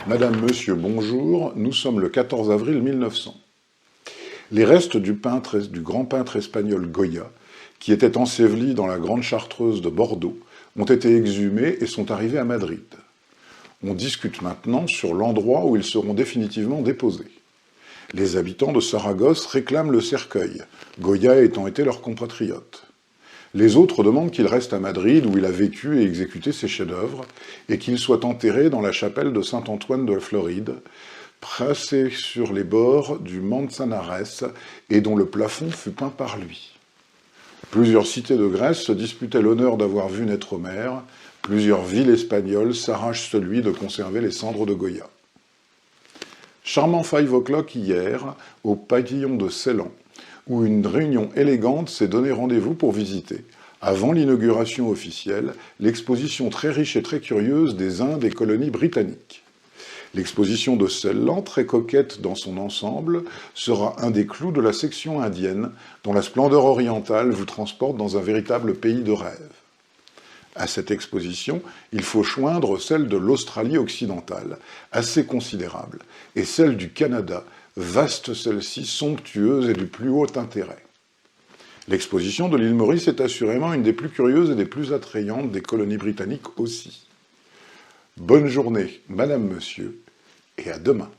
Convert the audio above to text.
Madame, Monsieur, bonjour, nous sommes le 14 avril 1900. Les restes du grand peintre espagnol Goya, qui était enseveli dans la grande chartreuse de Bordeaux, ont été exhumés et sont arrivés à Madrid. On discute maintenant sur l'endroit où ils seront définitivement déposés. Les habitants de Saragosse réclament le cercueil, Goya ayant été leur compatriote. Les autres demandent qu'il reste à Madrid où il a vécu et exécuté ses chefs-d'œuvre et qu'il soit enterré dans la chapelle de Saint-Antoine de Floride, placée sur les bords du Manzanares et dont le plafond fut peint par lui. Plusieurs cités de Grèce se disputaient l'honneur d'avoir vu naître Homère, plusieurs villes espagnoles s'arrachent celui de conserver les cendres de Goya. Charmant 5 o'clock hier, au pavillon de Ceylan, où une réunion élégante s'est donné rendez-vous pour visiter, avant l'inauguration officielle, l'exposition très riche et très curieuse des Indes et colonies britanniques. L'exposition de Ceylan, très coquette dans son ensemble, sera un des clous de la section indienne, dont la splendeur orientale vous transporte dans un véritable pays de rêve. À cette exposition, il faut joindre celle de l'Australie occidentale, assez considérable, et celle du Canada, vaste celle-ci, somptueuse et du plus haut intérêt. L'exposition de l'île Maurice est assurément une des plus curieuses et des plus attrayantes des colonies britanniques aussi. Bonne journée, Madame, Monsieur, et à demain.